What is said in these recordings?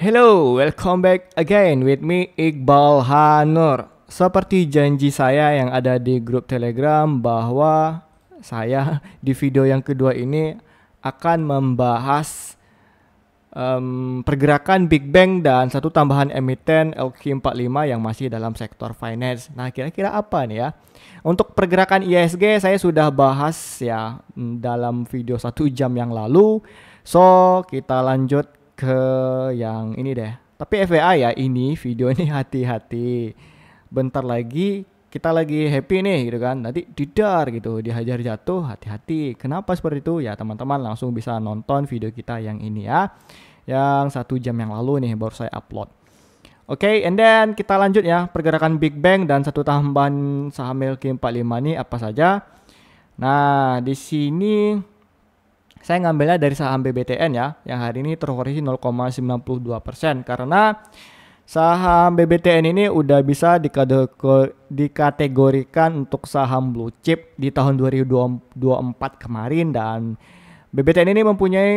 Hello, welcome back again with me Iqbal Hanur. Seperti janji saya yang ada di grup Telegram bahwa saya di video yang kedua ini akan membahas pergerakan Big Bang dan satu tambahan emiten LQ45 yang masih dalam sektor finance. Nah, kira-kira apa nih ya? Untuk pergerakan IHSG saya sudah bahas ya dalam video 1 jam yang lalu. So, kita lanjut ke yang ini deh. Tapi FYI ya, ini video ini hati-hati. Bentar lagi kita lagi happy nih gitu kan. Nanti didar gitu, dihajar jatuh, hati-hati. Kenapa seperti itu? Ya teman-teman langsung bisa nonton video kita yang ini ya. Yang 1 jam yang lalu nih baru saya upload. Oke, and then kita lanjut ya. Pergerakan Big Bang dan satu tambahan saham LQ45 ini apa saja. Nah, di sini saya ngambilnya dari saham BBTN ya, yang hari ini terkoreksi 0,92% karena saham BBTN ini udah bisa dikategorikan untuk saham blue chip di tahun 2024 kemarin, dan BBTN ini mempunyai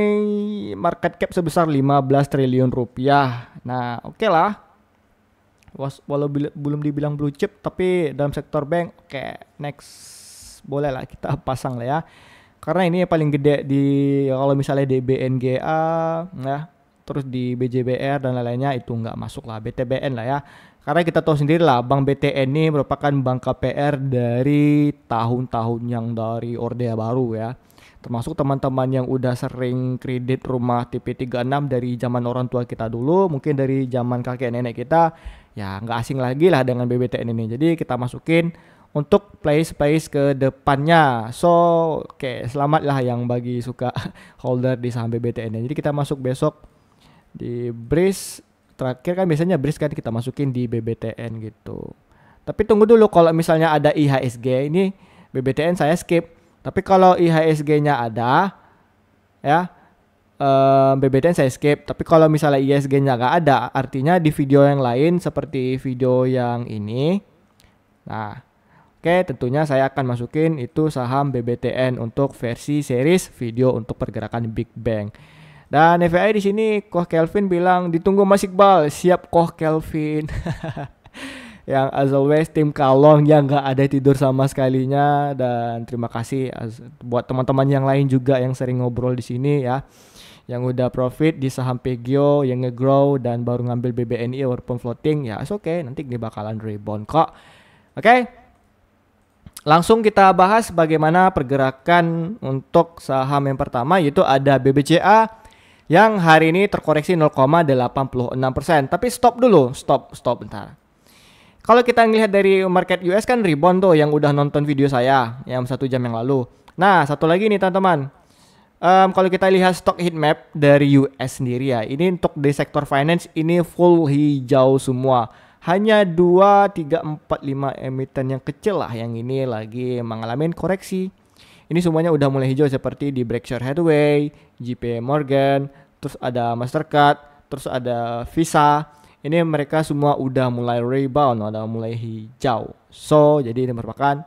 market cap sebesar 15 triliun rupiah. Nah, oke lah. Walau belum dibilang blue chip, tapi dalam sektor bank, oke, next boleh lah kita pasang lah ya. Karena ini yang paling gede di kalau misalnya di BNGA ya, terus di BJBR dan lain-lainnya itu nggak masuk lah, BTBN lah ya. Karena kita tahu sendiri lah, Bank BTN ini merupakan bank KPR dari tahun-tahun yang dari Orde Baru ya. Termasuk teman-teman yang udah sering kredit rumah TP36 dari zaman orang tua kita dulu, mungkin dari zaman kakek nenek kita, ya nggak asing lagi lah dengan BBTN ini. Jadi kita masukin untuk place ke depannya. So, oke, selamat lah yang bagi suka holder di saham BBTN. Jadi kita masuk besok di BRIS. Terakhir kan biasanya BRIS kan kita masukin di BBTN gitu. Tapi tunggu dulu, kalau misalnya ada IHSG ini BBTN saya skip. Tapi kalau IHSG-nya ada ya, BBTN saya skip. Tapi kalau misalnya IHSG-nya nggak ada, artinya di video yang lain seperti video yang ini, nah oke, tentunya saya akan masukin itu saham BBTN untuk versi series video untuk pergerakan Big Bang. Dan FYI di sini Koh Kelvin bilang ditunggu Mas Iqbal. Siap Koh Kelvin. Yang as always tim Kalong yang nggak ada tidur sama sekalinya. Dan terima kasih buat teman-teman yang lain juga yang sering ngobrol di sini ya, yang udah profit di saham Pegio, yang nge-grow dan baru ngambil BBNI walaupun floating ya, oke, nanti ini bakalan rebound kok. Oke. Langsung kita bahas bagaimana pergerakan untuk saham yang pertama, yaitu ada BBCA yang hari ini terkoreksi 0,86%. Tapi stop dulu, stop bentar. Kalau kita ngelihat dari market US kan rebound tuh, yang udah nonton video saya yang 1 jam yang lalu. Nah, satu lagi nih teman-teman. Kalau kita lihat stock heat map dari US sendiri ya, ini untuk di sektor finance ini full hijau semua. Hanya 2, 3, 4, 5 emiten yang kecil lah yang ini lagi mengalami koreksi. Ini semuanya udah mulai hijau seperti di Berkshire Hathaway, JP Morgan, terus ada Mastercard, terus ada Visa. Ini mereka semua udah mulai rebound, udah mulai hijau. So, jadi ini merupakan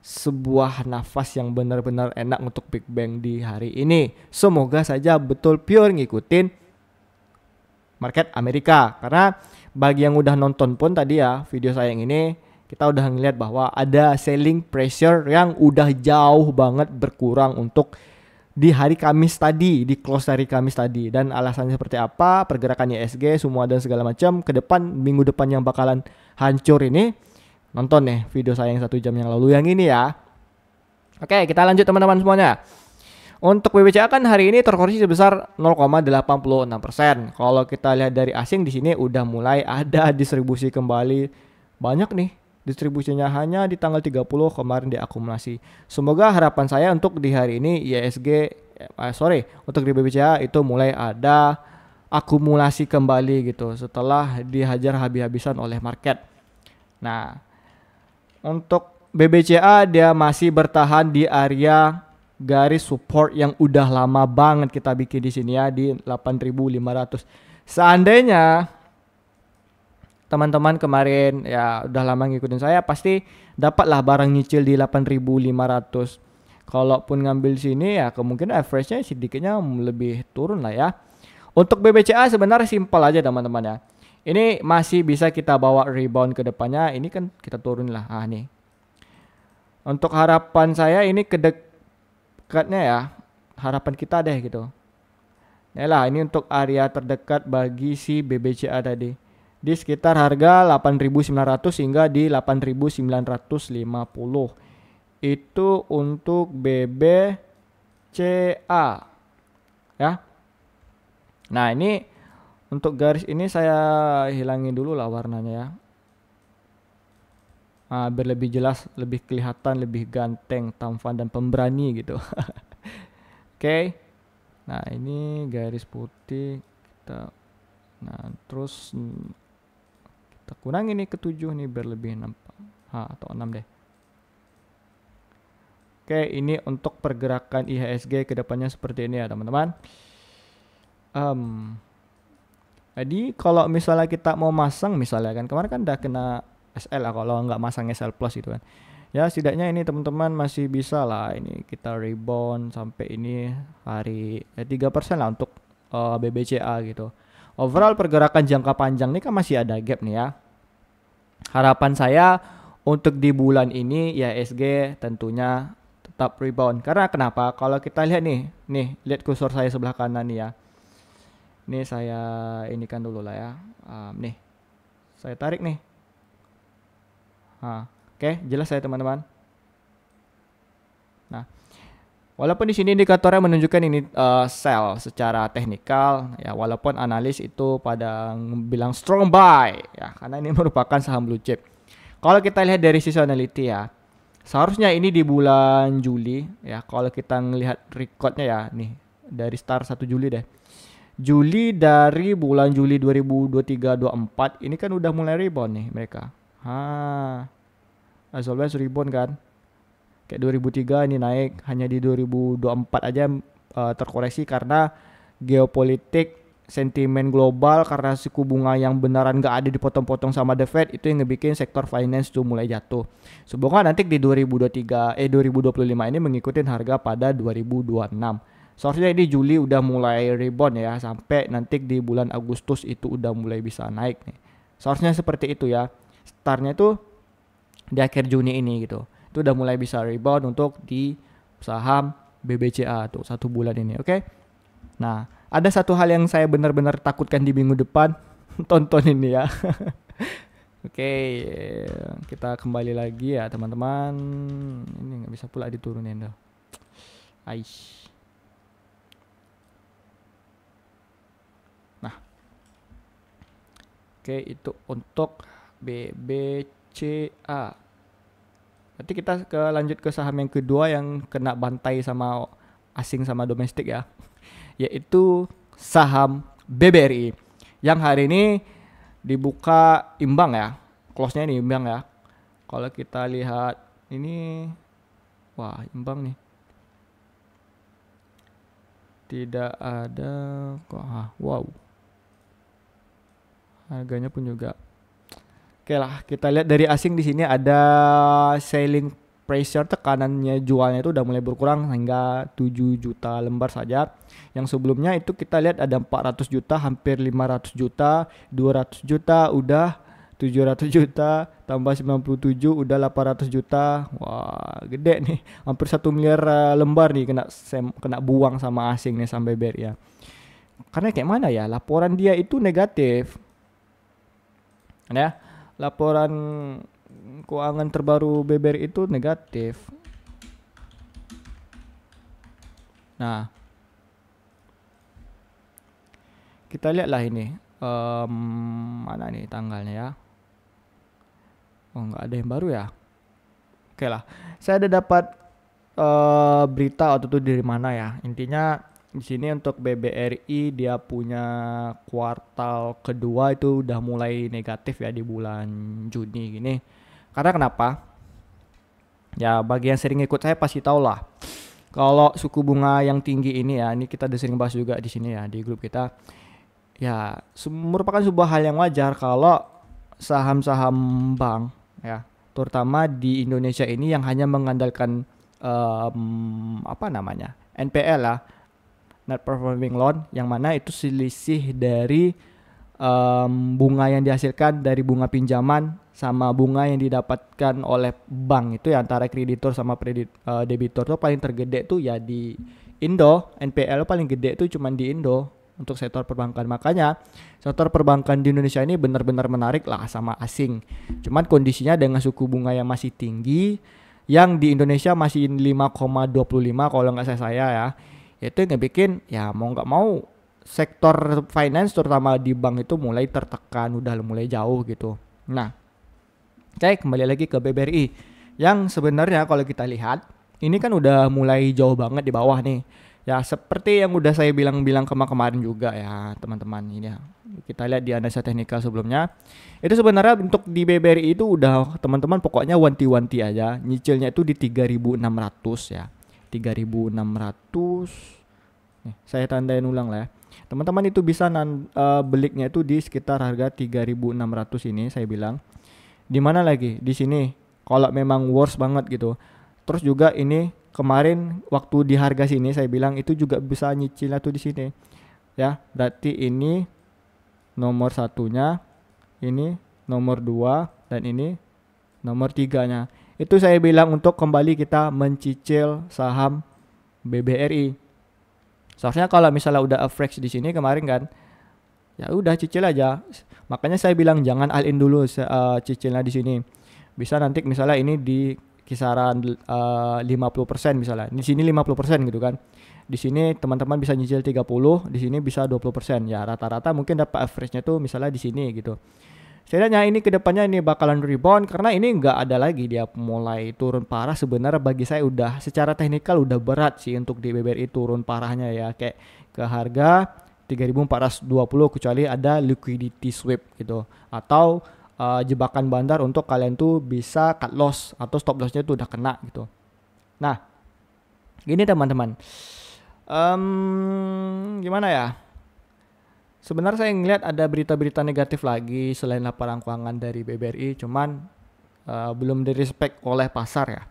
sebuah nafas yang benar-benar enak untuk Big Bang di hari ini. Semoga saja betul pure ngikutin market Amerika. Karena bagi yang udah nonton pun tadi ya video saya yang ini, kita udah ngeliat bahwa ada selling pressure yang udah jauh banget berkurang untuk di hari Kamis tadi, di close hari Kamis tadi. Dan alasannya seperti apa, pergerakan IHSG semua dan segala macam ke depan, minggu depan yang bakalan hancur ini, nonton nih video saya yang 1 jam yang lalu yang ini ya. Oke, kita lanjut teman-teman semuanya. Untuk BBCA kan hari ini terkoreksi sebesar 0,86%. Kalau kita lihat dari asing di sini udah mulai ada distribusi kembali. Banyak nih distribusinya, hanya di tanggal 30 kemarin diakumulasi. Semoga harapan saya untuk di hari ini untuk di BBCA itu mulai ada akumulasi kembali gitu setelah dihajar habis-habisan oleh market. Nah, untuk BBCA dia masih bertahan di area garis support yang udah lama banget kita bikin di sini ya, di 8.500. Seandainya teman-teman kemarin ya udah lama ngikutin saya, pasti dapatlah barang nyicil di 8.500. Kalaupun ngambil sini ya kemungkinan average-nya sedikitnya lebih turun lah ya. Untuk BBCA sebenarnya simpel aja teman-teman ya. Ini masih bisa kita bawa rebound ke depannya. Ini kan kita turun lah. Ah nih. Untuk harapan saya ini kedekatnya ya. Harapan kita deh gitu. Nah lah ini untuk area terdekat bagi si BBCA tadi. Di sekitar harga 8.900 hingga di 8.950. Itu untuk BBCA ya. Nah ini untuk garis ini saya hilangin dulu lah warnanya ya. Nah, biar lebih jelas, lebih kelihatan, lebih ganteng, tampan dan pemberani gitu. Oke. Nah ini garis putih kita. Nah terus kita kurangi nih ke 7 nih biar lebih nampak. Atau 6 deh. Oke, ini untuk pergerakan IHSG ke depannya seperti ini ya teman-teman. Jadi kalau misalnya kita mau masang misalnya kan kemarin kan udah kena SL lah kalau nggak masang SL plus gitu kan. Ya setidaknya ini teman-teman masih bisa lah ini kita rebound sampai ini hari 3% lah untuk BBCA gitu. Overall pergerakan jangka panjang ini kan masih ada gap nih ya. Harapan saya untuk di bulan ini ya IHSG tentunya tetap rebound. Karena kenapa? Kalau kita lihat nih lihat kursor saya sebelah kanan nih ya. Ini saya ini kan dulu lah ya. Nih, saya tarik nih. Oke, jelas ya teman-teman. Nah, walaupun di sini indikatornya menunjukkan ini sell secara teknikal, ya walaupun analis itu pada bilang strong buy, ya karena ini merupakan saham blue chip. Kalau kita lihat dari seasonality ya, seharusnya ini di bulan Juli, ya kalau kita ngelihat recordnya ya, nih dari start 1 Juli deh. Juli dari bulan Juli 2023-24 ini kan udah mulai rebound nih mereka. As always rebound kan. Kayak 2003 ini naik, hanya di 2024 aja terkoreksi karena geopolitik, sentimen global karena suku bunga yang beneran gak ada dipotong-potong sama The Fed itu yang ngebikin sektor finance tuh mulai jatuh. Semoga nanti di 2025 ini mengikuti harga pada 2026. Seharusnya ini Juli udah mulai rebound ya sampai nanti di bulan Agustus itu udah mulai bisa naik nih. Seharusnya seperti itu ya. Startnya itu di akhir Juni ini gitu. Itu udah mulai bisa rebound untuk di saham BBCA tuh 1 bulan ini, oke? Nah, ada satu hal yang saya benar-benar takutkan di minggu depan. Tonton ini ya. Oke, kita kembali lagi ya teman-teman. Ini nggak bisa pula diturunin dah. Aish. Oke, itu untuk BBCA. Nanti kita lanjut ke saham yang kedua yang kena bantai sama asing sama domestik ya. Yaitu saham BBRI. Yang hari ini dibuka imbang ya. Close-nya ini imbang ya. Kalau kita lihat ini, wah imbang nih. Tidak ada kok. Wow. Harganya pun juga. Oke lah, kita lihat dari asing di sini ada selling pressure, tekanannya jualnya itu udah mulai berkurang hingga 7 juta lembar saja. Yang sebelumnya itu kita lihat ada 400 juta, hampir 500 juta, 200 juta udah 700 juta, tambah 97 udah 800 juta. Wah, gede nih. Hampir 1 miliar lembar nih kena buang sama asing nih sampai BBRI ya. Karena kayak mana ya? Laporan dia itu negatif. Ya, laporan keuangan terbaru BBRI itu negatif. Nah, kita lihatlah ini mana nih tanggalnya ya. Oh, nggak ada yang baru ya. Oke lah, saya ada dapat berita atau tuh dari mana ya. Intinya di sini untuk BBRI dia punya kuartal kedua itu udah mulai negatif ya di bulan Juni gini. Karena kenapa? Ya bagi yang sering ikut saya pasti tahu lah. Kalau suku bunga yang tinggi ini ya, ini kita udah sering bahas juga di sini ya di grup kita. Ya merupakan sebuah hal yang wajar kalau saham-saham bank ya, terutama di Indonesia ini yang hanya mengandalkan NPL lah. net performing loan, yang mana itu selisih dari bunga yang dihasilkan dari bunga pinjaman sama bunga yang didapatkan oleh bank. Itu ya antara kreditor sama debitur tuh paling tergede tuh ya di Indo. NPL paling gede tuh cuman di Indo untuk sektor perbankan. Makanya sektor perbankan di Indonesia ini benar-benar menarik lah sama asing. Cuman kondisinya dengan suku bunga yang masih tinggi, yang di Indonesia masih 5,25 kalau nggak saya ya, itu ngebikin ya mau nggak mau sektor finance terutama di bank itu mulai tertekan, udah mulai jauh gitu. Nah, oke, kembali lagi ke BBRI yang sebenarnya kalau kita lihat ini kan udah mulai jauh banget di bawah nih. Ya seperti yang udah saya bilang-bilang kemarin juga ya teman-teman, ini ya. Kita lihat di analisa teknikal sebelumnya. Itu sebenarnya untuk di BBRI itu udah teman-teman pokoknya wanti-wanti aja. Nyicilnya itu di 3.600 ya. 3.600. Nih, saya tandain ulang lah ya. Teman-teman itu bisa beliknya itu di sekitar harga 3.600 ini saya bilang. Di mana lagi? Di sini. Kalau memang worst banget gitu. Terus juga ini kemarin waktu di harga sini saya bilang itu juga bisa nyicil tuh di sini. Ya, berarti ini nomor satunya, ini nomor 2 dan ini nomor 3-nya. Itu saya bilang untuk kembali kita mencicil saham BBRI. Seharusnya kalau misalnya udah average di sini kemarin kan, ya udah cicil aja. Makanya saya bilang jangan all in dulu cicilnya di sini. Bisa nanti misalnya ini di kisaran 50% misalnya. Di sini 50% gitu kan. Di sini teman-teman bisa nyicil 30, di sini bisa 20%. Ya rata-rata mungkin dapat average-nya tuh misalnya di sini gitu. Setidaknya ini kedepannya ini bakalan rebound karena ini nggak ada lagi dia mulai turun parah. Sebenarnya bagi saya udah secara teknikal udah berat sih untuk di BBRI turun parahnya ya, kayak ke harga 3.420 kecuali ada liquidity sweep gitu atau jebakan bandar untuk kalian tuh bisa cut loss atau stop lossnya tuh udah kena gitu. Nah gini teman-teman, gimana ya? Sebenarnya saya ngeliat ada berita-berita negatif lagi selain laporan keuangan dari BBRI, cuman belum direspek oleh pasar ya.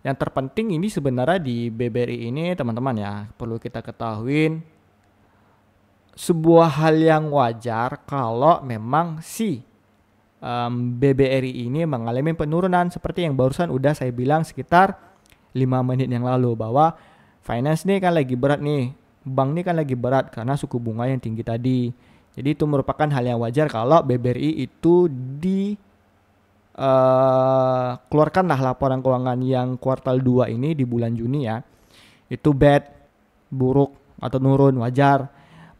Yang terpenting ini sebenarnya di BBRI ini teman-teman ya, perlu kita ketahuin sebuah hal yang wajar kalau memang si BBRI ini mengalami penurunan seperti yang barusan udah saya bilang sekitar 5 menit yang lalu bahwa finance nih kan lagi berat nih. Bank ini kan lagi berat karena suku bunga yang tinggi tadi. Jadi itu merupakan hal yang wajar kalau BBRI itu keluarkanlah laporan keuangan yang kuartal 2 ini di bulan Juni ya. Itu bad, buruk atau nurun, wajar.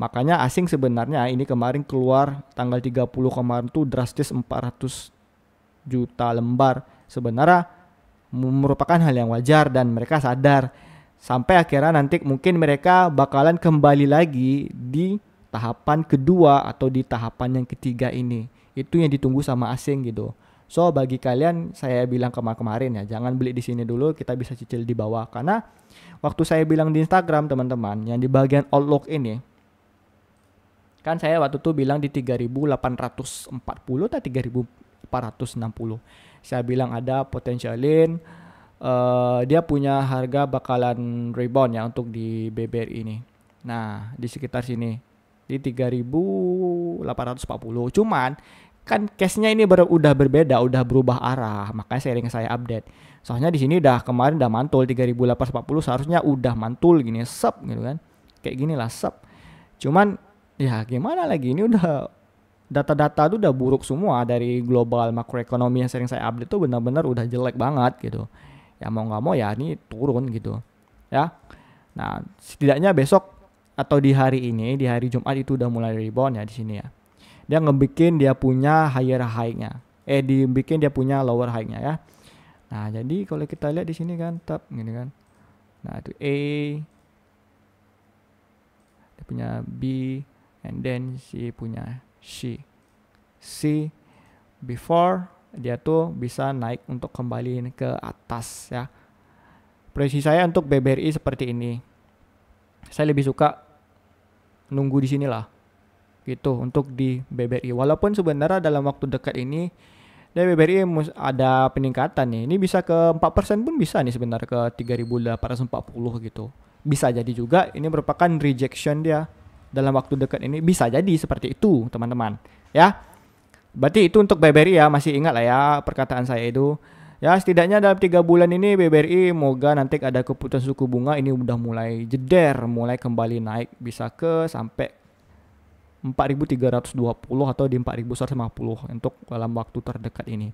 Makanya asing sebenarnya ini kemarin keluar tanggal 30 kemarin tuh drastis 400 juta lembar. Sebenarnya merupakan hal yang wajar dan mereka sadar. Sampai akhirnya nanti mungkin mereka bakalan kembali lagi di tahapan kedua atau di tahapan yang ketiga ini. Itu yang ditunggu sama asing gitu. So bagi kalian saya bilang kemarin ya, jangan beli di sini dulu, kita bisa cicil di bawah. Karena waktu saya bilang di Instagram teman-teman, yang di bagian outlook ini, kan saya waktu itu bilang di 3.840 atau 3.460. Saya bilang ada potensialin. Dia punya harga bakalan rebound ya untuk di BBRI ini. Nah di sekitar sini di 3.840. Cuman kan case-nya ini udah berbeda, udah berubah arah. Makanya saya update. Soalnya di sini kemarin udah mantul 3.840, seharusnya udah mantul gini sub gitu kan. Kayak gini lah sub. Cuman ya gimana lagi, ini udah data-data tuh udah buruk semua dari global makroekonomi yang sering saya update tuh benar-benar udah jelek banget gitu. Ya mau nggak mau ya ini turun gitu ya. Nah setidaknya besok atau di hari ini, di hari Jumat itu udah mulai rebound ya di sini ya. Dia ngebikin dia punya higher high-nya, dibikin dia punya lower high-nya ya. Nah jadi kalau kita lihat di sini kan tetap gini kan. Nah itu A, dia punya B, and then C punya C before dia tuh bisa naik untuk kembali ke atas ya. Prediksi saya untuk BBRI seperti ini. Saya lebih suka nunggu di sini lah gitu untuk di BBRI. Walaupun sebenarnya dalam waktu dekat ini dari BBRI ada peningkatan nih. Ini bisa ke 4% pun bisa nih sebenarnya ke 3.840 gitu. Bisa jadi juga ini merupakan rejection dia dalam waktu dekat ini, bisa jadi seperti itu teman-teman ya. Berarti itu untuk BBRI ya, masih ingat lah ya perkataan saya itu. Ya setidaknya dalam 3 bulan ini BBRI moga nanti ada keputusan suku bunga ini udah mulai jeder, mulai kembali naik bisa ke sampai 4.320 atau di 4.150 untuk dalam waktu terdekat ini.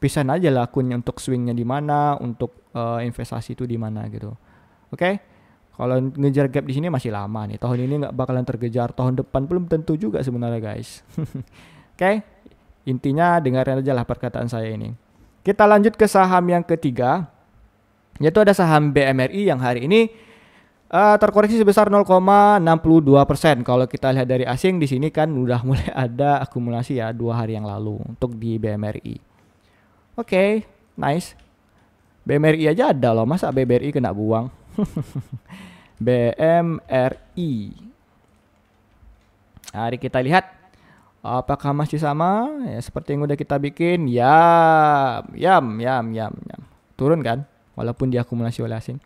Pisahin aja lah akunnya untuk swingnya di mana, untuk investasi itu di mana gitu. Oke? Kalau ngejar gap di sini masih lama nih. Tahun ini nggak bakalan terkejar, tahun depan belum tentu juga sebenarnya guys. Oke? Intinya dengarin aja lah perkataan saya ini. Kita lanjut ke saham yang ketiga, yaitu ada saham BMRI yang hari ini terkoreksi sebesar 0,62%. Kalau kita lihat dari asing di sini kan udah mulai ada akumulasi ya 2 hari yang lalu untuk di BMRI. Oke, nice. BMRI aja ada loh, masa BBRI kena buang? BMRI. Mari kita lihat apakah masih sama ya seperti yang udah kita bikin. Yam. Turun kan walaupun diakumulasi oleh asing.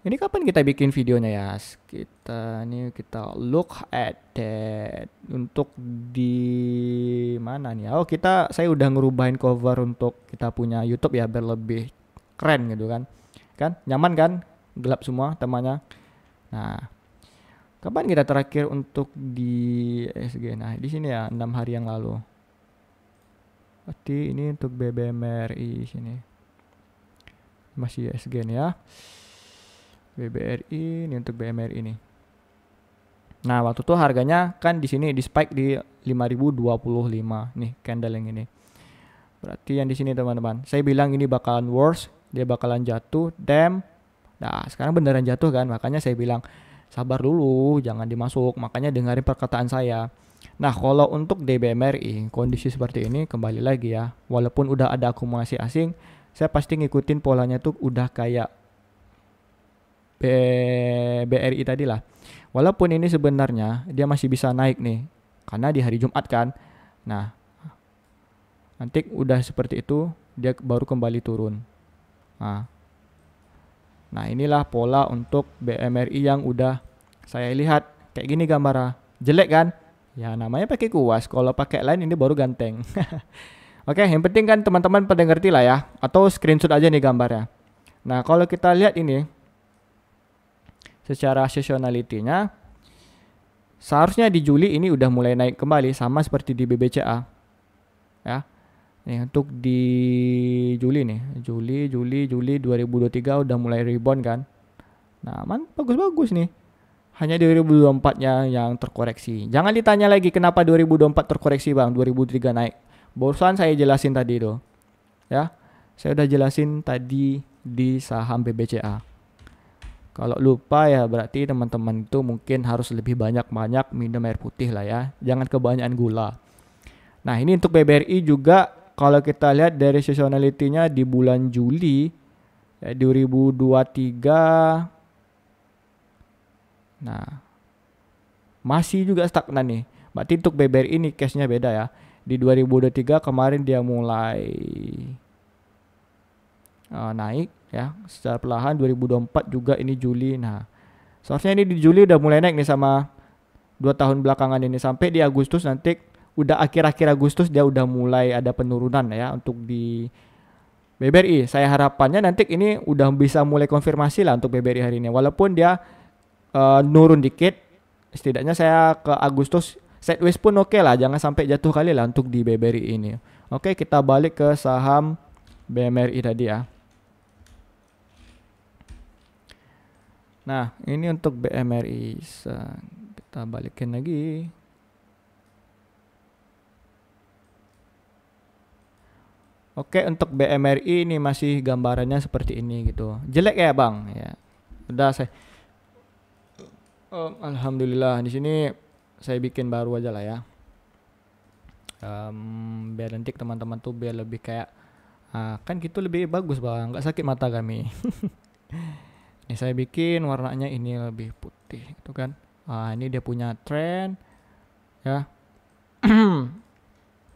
Ini kapan kita bikin videonya ya? Kita look at that. Untuk di mana nih? Oh, saya udah ngerubahin cover untuk kita punya YouTube ya biar lebih keren gitu kan. Kan nyaman kan? Gelap semua temanya. Nah, kapan kita terakhir untuk di SG? Nah, di sini ya 6 hari yang lalu. Berarti ini untuk BBMRI sini. Masih SG nih ya. BBRI ini untuk BMRI ini. Nah, waktu itu harganya kan di sini di spike di 5.025 nih candle yang ini. Berarti yang di sini teman-teman, saya bilang ini bakalan worse, dia bakalan jatuh, damn. Nah, sekarang beneran jatuh kan, makanya saya bilang sabar dulu, jangan dimasuk. Makanya dengarin perkataan saya. Nah, kalau untuk DBMRI kondisi seperti ini kembali lagi ya, walaupun udah ada akumulasi asing, saya pasti ngikutin polanya tuh udah kayak BRI tadi lah. Walaupun ini sebenarnya dia masih bisa naik nih, karena di hari Jumat kan. Nah, nanti udah seperti itu dia baru kembali turun. Nah inilah pola untuk BMRI yang udah saya lihat kayak gini gambarnya. Jelek kan? Ya namanya pakai kuas. Kalau pakai lain ini baru ganteng. Oke, yang penting kan teman-teman pada ngerti lah ya. Atau screenshot aja nih gambarnya. Nah kalau kita lihat ini secara seasonality-nya, seharusnya di Juli ini udah mulai naik kembali sama seperti di BBCA. Ya. Nih untuk di Juli nih, Juli 2023 udah mulai rebound kan. Nah, bagus-bagus nih. Hanya 2024-nya yang terkoreksi. Jangan ditanya lagi kenapa 2024 terkoreksi, Bang. 2003 naik. Barusan saya jelasin tadi tuh. Ya. Saya udah jelasin tadi di saham BBCA. Kalau lupa ya berarti teman-teman itu mungkin harus lebih banyak-banyak minum air putih lah ya. Jangan kebanyakan gula. Nah ini untuk BBRI juga kalau kita lihat dari seasonality-nya di bulan Juli ya, 2023. Nah masih juga stagnan nih. Berarti untuk BBRI ini case-nya beda ya. Di 2023 kemarin dia mulai naik ya secara perlahan. 2024 juga ini Juli. Nah seharusnya ini di Juli udah mulai naik nih sama 2 tahun belakangan ini. Sampai di Agustus nanti udah akhir-akhir Agustus dia udah mulai ada penurunan ya untuk di BBRI. Saya harapannya nanti ini udah bisa mulai konfirmasi lah untuk BBRI hari ini. Walaupun dia nurun dikit, setidaknya saya ke Agustus sideways pun oke lah. Jangan sampai jatuh kali lah untuk di BBRI ini. Oke, kita balik ke saham BMRI tadi ya. Nah, ini untuk BMRI. Kita balikin lagi. Oke, untuk BMRI ini masih gambarannya seperti ini gitu. Jelek ya, Bang? Ya. Udah saya alhamdulillah di sini saya bikin baru aja lah ya. Biar nanti teman-teman tuh biar lebih kayak kan gitu lebih bagus, Bang. Nggak sakit mata kami. Ini saya bikin warnanya ini lebih putih gitu kan. Ini dia punya trend ya.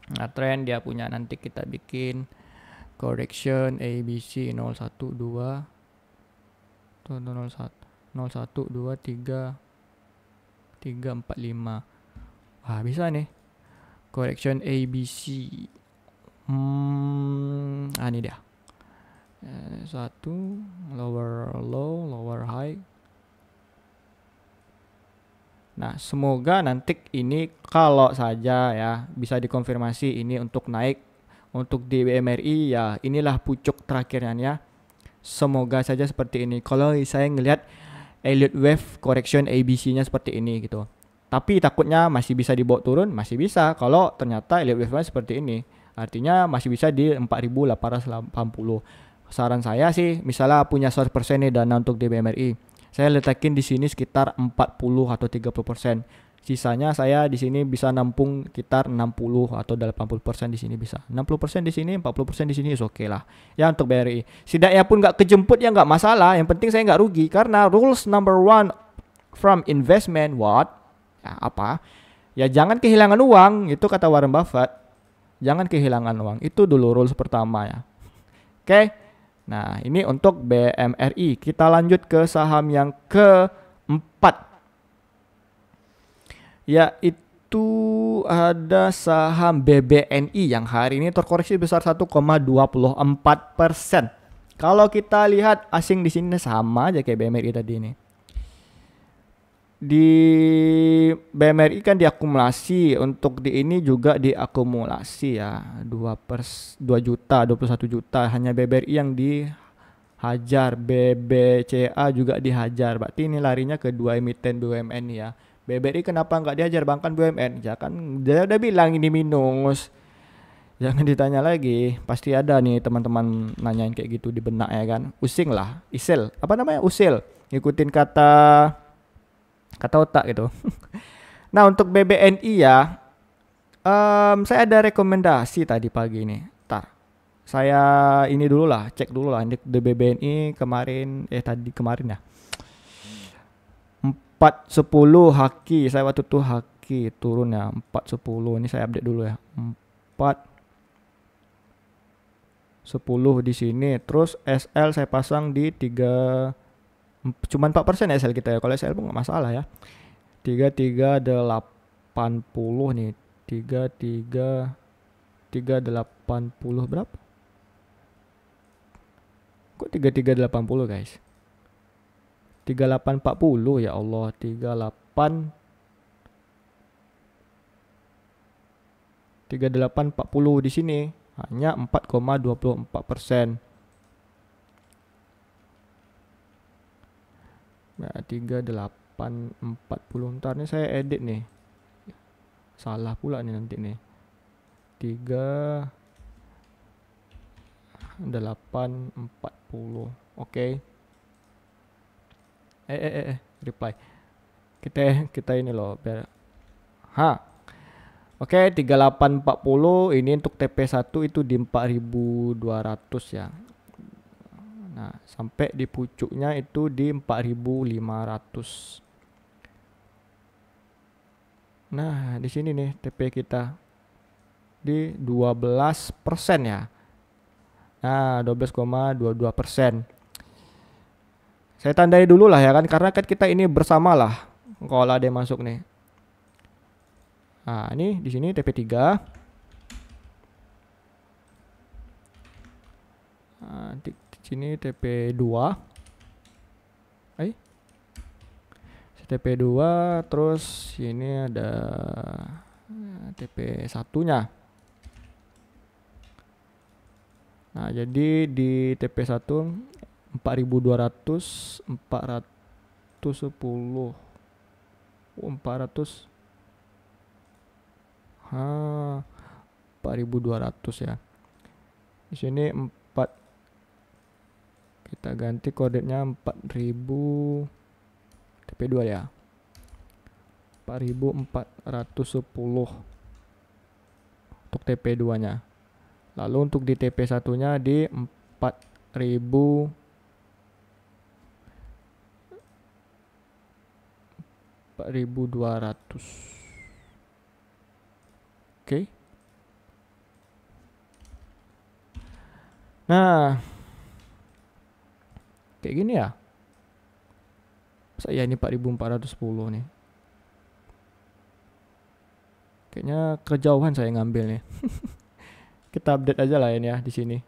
Nah, trend dia punya nanti kita bikin correction ABC 012 01. 0, 1, 2, 3, 3, 4, 5. Wah, bisa nih. Correction ABC. Ini dia. 1, lower low, lower high. Nah, semoga nanti ini kalau saja ya bisa dikonfirmasi ini untuk naik untuk di BMRI ya, inilah pucuk terakhirnya ya. Semoga saja seperti ini. Kalau saya ngelihat Elliott Wave correction ABC-nya seperti ini gitu. Tapi takutnya masih bisa dibawa turun, masih bisa kalau ternyata Elliott Wave-nya seperti ini. Artinya masih bisa di 4.880. Saran saya sih, misalnya punya 100% nih dana untuk di BMRI. Saya letakin di sini sekitar 40 atau 30%. Sisanya saya di sini bisa nampung sekitar 60 atau 80% di sini bisa. 60% di sini, 40% di sini is oke lah. Ya untuk BRI. Setidaknya pun nggak kejemput ya nggak masalah. Yang penting saya nggak rugi karena rules number one from investment what? Ya, apa? Ya jangan kehilangan uang. Itu kata Warren Buffett. Jangan kehilangan uang. Itu dulu rules pertama ya. Oke. Nah ini untuk BMRI. Kita lanjut ke saham yang keempat. Yaitu ada saham BBNI yang hari ini terkoreksi besar 1,24%. Kalau kita lihat asing di sini sama aja kayak BMRI tadi ini. Di BMRI kan diakumulasi, untuk di ini juga diakumulasi ya. 2 juta, 21 juta hanya BBRI yang dihajar, BBCA juga dihajar. Berarti ini larinya ke dua emiten BUMN ya. BBRI kenapa nggak diajar bahkan BUMN? Ya kan dia udah bilang ini minus. Jangan ditanya lagi, pasti ada nih teman-teman nanyain kayak gitu di benak ya kan. Using lah, isel, apa namanya usil, ngikutin kata otak gitu. Nah untuk BBNI ya, saya ada rekomendasi tadi pagi nih. Tar, saya ini dulu lah, cek dulu lah di BBNI kemarin, tadi kemarin ya. 410 haki, saya waktu itu haki turun ya 410. Ini saya update dulu ya. 410 di sini. Terus SL saya pasang di 3, cuman 4% SL kita ya. Kalau SL pun nggak masalah ya. 3380 nih. 380 berapa? Kok 3380 guys? 3840 ya Allah, 3840 di sini hanya 4,24%. Nah, 3840 ntar nih saya edit nih. Salah pula nih nanti nih. 3840. Oke. Reply. Kita ini loh biar. Oke, 3840 ini untuk TP1 itu di 4200 ya. Nah, sampai di pucuknya itu di 4500. Nah, di sini nih TP kita di 12% ya. Nah, 12,22%. Saya tandai dulu lah ya kan, karena kan kita ini bersama lah. Kalau ada yang masuk nih. Nah, ini di sini TP3. Nah, di sini TP2. TP2 terus ini ada TP1-nya. Nah, jadi di TP1 4200 410 400 4200 ya. Di sini 4, kita ganti koordinatnya 4000 TP2 ya. 4410 untuk TP2-nya. Lalu untuk di TP1-nya di 4200. Oke. Nah, kayak gini ya. Saya ini 4.410 nih. Kayaknya kejauhan saya ngambil nih. Kita update aja lah ini ya di sini.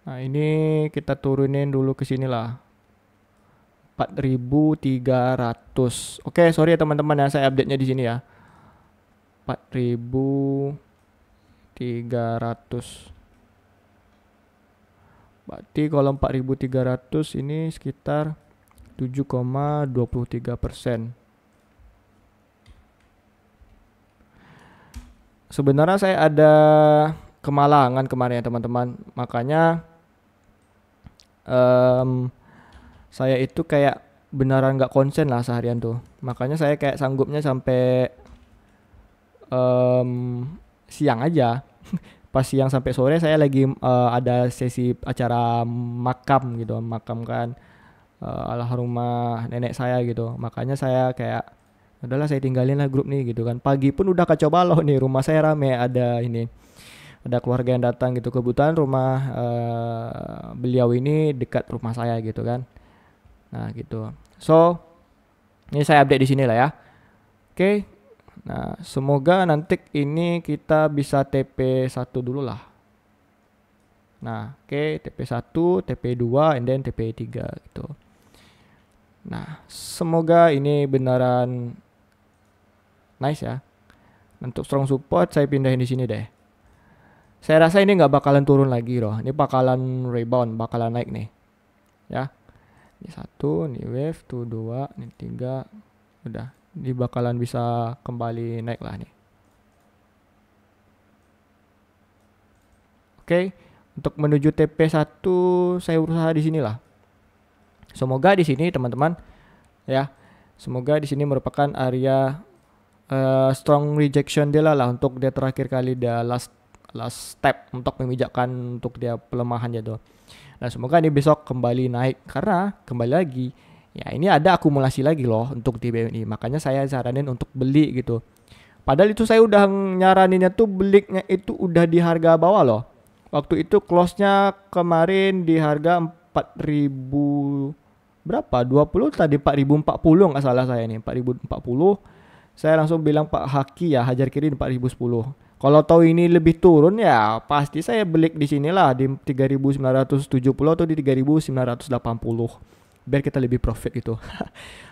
Nah, ini kita turunin dulu ke sini lah. 4.300. Oke, sorry ya teman-teman ya, saya update-nya di sini ya. 4.300. Berarti kalau 4.300 ini sekitar 7,23%. Sebenarnya saya ada kemalangan kemarin ya teman-teman. Makanya saya itu kayak beneran nggak konsen lah seharian tuh. Makanya saya kayak sanggupnya sampai siang aja. Pas siang sampai sore saya lagi ada sesi acara makam gitu, makam kan almarhumah nenek saya gitu. Makanya saya kayak udahlah saya tinggalin lah grup nih gitu kan. Pagi pun udah kacau balau nih, rumah saya rame, ada keluarga yang datang gitu. Kebetulan rumah beliau ini dekat rumah saya gitu kan. Nah gitu. So ini saya update di sini lah ya. Oke. Nah, semoga nanti ini kita bisa TP1 dulu lah. Nah, oke, TP1, TP2, and then TP3 gitu. Nah, semoga ini beneran nice ya. Untuk strong support saya pindahin di sini deh. Saya rasa ini nggak bakalan turun lagi loh. Ini bakalan rebound, bakalan naik nih. Ya. Ini 1, ini wave, tuh 2, ini 3. Udah. Ini bakalan bisa kembali naik lah nih. Oke, untuk menuju TP1 saya berusaha di sini lah. Semoga di sini teman-teman ya. Semoga di sini merupakan area strong rejection dia lah untuk dia terakhir kali dia last step untuk memijakkan untuk dia pelemahan gitu. Nah, semoga ini besok kembali naik karena kembali lagi ya ini ada akumulasi lagi loh untuk di BNI. Makanya saya saranin untuk beli gitu. Padahal itu saya udah nyaraninnya tuh belinya itu udah di harga bawah loh. Waktu itu close-nya kemarin di harga 4.000 berapa? 20 tadi 4.040 nggak salah saya nih. 4.040. Saya langsung bilang Pak Haki ya, hajar kiri di 4.010. Kalau tahu ini lebih turun ya pasti saya beli di sinilah di 3.970 atau di 3.980. Biar kita lebih profit gitu.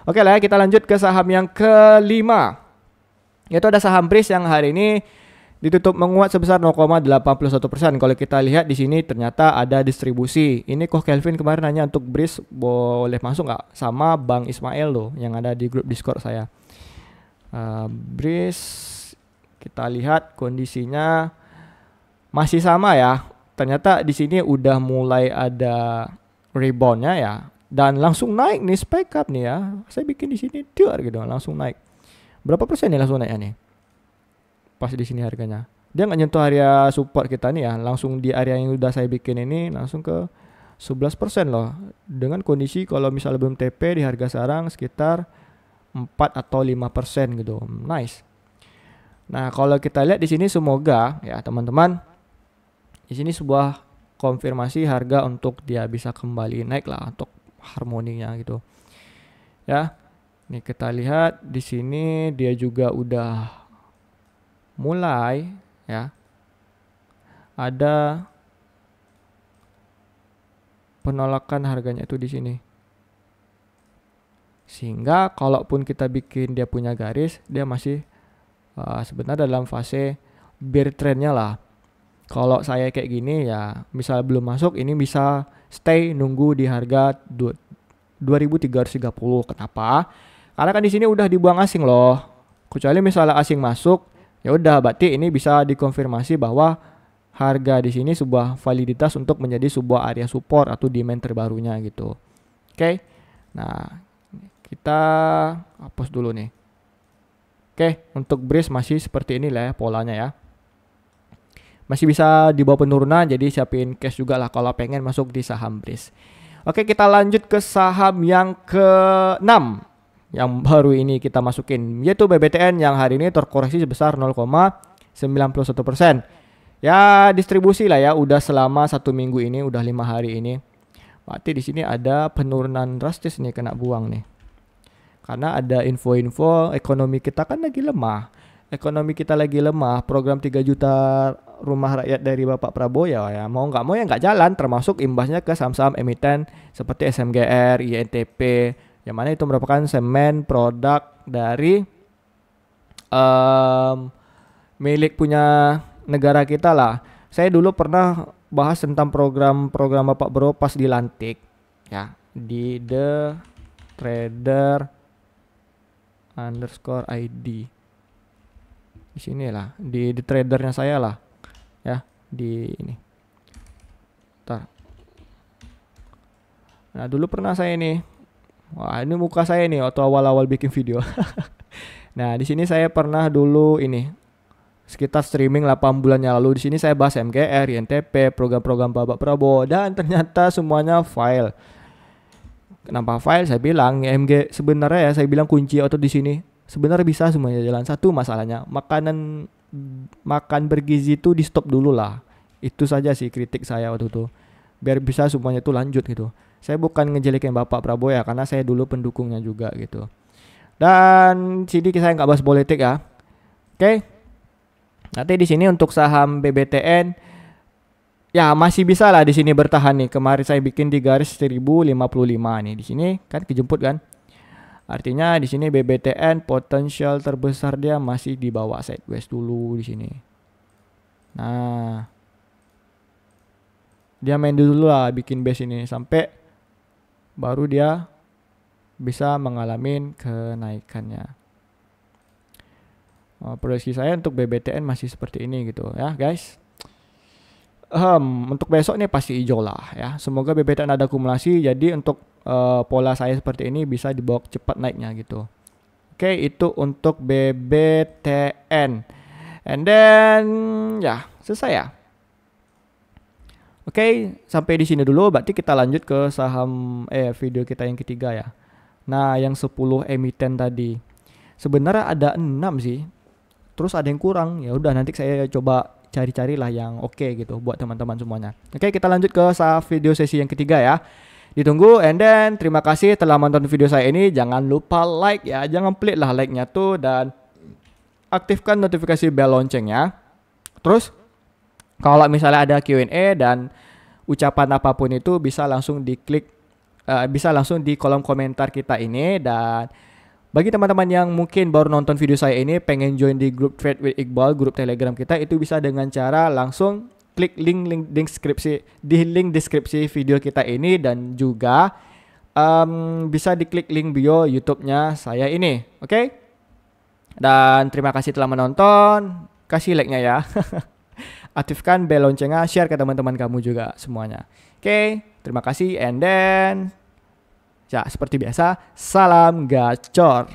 Oke lah, kita lanjut ke saham yang kelima. Yaitu ada saham BRIS yang hari ini ditutup menguat sebesar 0,81%. Kalau kita lihat di sini ternyata ada distribusi. Ini kok Kelvin kemarin nanya untuk BRIS boleh masuk nggak sama Bang Ismail loh yang ada di grup Discord saya. BRIS kita lihat kondisinya masih sama ya. Ternyata di sini udah mulai ada reboundnya ya. Dan langsung naik nih, spike up nih ya. Saya bikin di sini tiar gitu, langsung naik. Berapa persen nih langsung naiknya nih? Pas di sini harganya. Dia nggak nyentuh area support kita nih ya. Langsung di area yang udah saya bikin ini langsung ke 11% loh. Dengan kondisi kalau misalnya belum TP di harga sekarang sekitar 4 atau 5% gitu. Nice. Nah, kalau kita lihat di sini semoga ya teman-teman di sini sebuah konfirmasi harga untuk dia bisa kembali naik lah untuk harmoninya gitu. Ya. Nih kita lihat di sini dia juga udah mulai ya. Ada penolakan harganya itu di sini. Sehingga kalaupun kita bikin dia punya garis, dia masih sebenarnya dalam fase bear trendnya lah. Kalau saya kayak gini ya, misal belum masuk ini bisa stay nunggu di harga 2.330. Kenapa? Karena kan di sini udah dibuang asing loh. Kecuali misalnya asing masuk, ya udah berarti ini bisa dikonfirmasi bahwa harga di sini sebuah validitas untuk menjadi sebuah area support atau demand terbarunya gitu. Oke. Nah, kita hapus dulu nih. Oke, untuk BRIS masih seperti ini lah ya polanya ya. Masih bisa di bawah penurunan, jadi siapin cash juga lah kalau pengen masuk di saham BRIS. Oke, kita lanjut ke saham yang ke-6 yang baru ini kita masukin, yaitu BBTN yang hari ini terkoreksi sebesar 0,91%. Ya distribusi lah ya, udah selama 1 minggu ini, udah 5 hari ini. Berarti di sini ada penurunan drastis nih kena buang nih. Karena ada info-info ekonomi kita kan lagi lemah. Ekonomi kita lagi lemah. Program 3 juta rumah rakyat dari Bapak Prabowo ya mau nggak mau ya nggak jalan. Termasuk imbasnya ke saham-saham emiten seperti SMGR, INTP. Yang mana itu merupakan semen produk dari milik punya negara kita lah. Saya dulu pernah bahas tentang program Bapak Bro pas dilantik ya di The Trader _ID di sini lah, di tradernya saya lah ya, di ini. Ntar. Nah dulu pernah saya ini, wah ini muka saya nih waktu awal-awal bikin video. Nah di sini saya pernah dulu ini sekitar streaming 8 bulan yang lalu. Di sini saya bahas MGR, INTP, program-program Bapak Prabowo, dan ternyata semuanya file. Kenapa file? Saya bilang MG sebenarnya ya, saya bilang kunci auto di sini sebenarnya bisa semuanya jalan. Satu masalahnya makan bergizi itu di stop dulu lah. Itu saja sih kritik saya waktu itu. Biar bisa semuanya itu lanjut gitu. Saya bukan ngejelekin Bapak Prabowo ya, karena saya dulu pendukungnya juga gitu. Dan sini saya nggak bahas politik ya. Oke. Nanti di sini untuk saham BBTN ya masih bisa lah di sini bertahan nih. Kemarin saya bikin di garis 1055 nih. Di sini kan kejemput kan. Artinya di sini BBTN potensial terbesar dia masih di bawah sideways dulu di sini. Nah, dia main dulu lah bikin base ini sampai baru dia bisa mengalami kenaikannya. Proyeksi saya untuk BBTN masih seperti ini gitu ya guys. Untuk besok nih pasti hijau lah ya. Semoga BBTN ada akumulasi, jadi untuk pola saya seperti ini bisa dibawa cepat naiknya gitu. Oke, itu untuk BBTN. And then ya selesai ya. Oke, sampai di sini dulu. Berarti kita lanjut ke saham video kita yang ketiga ya. Nah, yang 10 emiten tadi. Sebenarnya ada 6 sih. Terus ada yang kurang. Ya udah nanti saya coba cari-carilah yang oke gitu buat teman-teman semuanya. Oke, kita lanjut ke video sesi yang ketiga ya. Ditunggu, and then terima kasih telah menonton video saya ini. Jangan lupa like ya. Jangan pelit lah like-nya tuh, dan aktifkan notifikasi bell loncengnya. Terus kalau misalnya ada Q&A dan ucapan apapun itu bisa langsung diklik, bisa langsung di kolom komentar kita ini. Dan bagi teman-teman yang mungkin baru nonton video saya ini pengen join di grup Trade with Iqbal, grup Telegram kita, itu bisa dengan cara langsung klik link deskripsi video kita ini, dan juga bisa diklik link bio YouTube-nya saya ini. Oke? Dan terima kasih telah menonton. Kasih like-nya ya. Aktifkan bell loncengnya, share ke teman-teman kamu juga semuanya. Oke, terima kasih, and then ya, seperti biasa, salam gacor.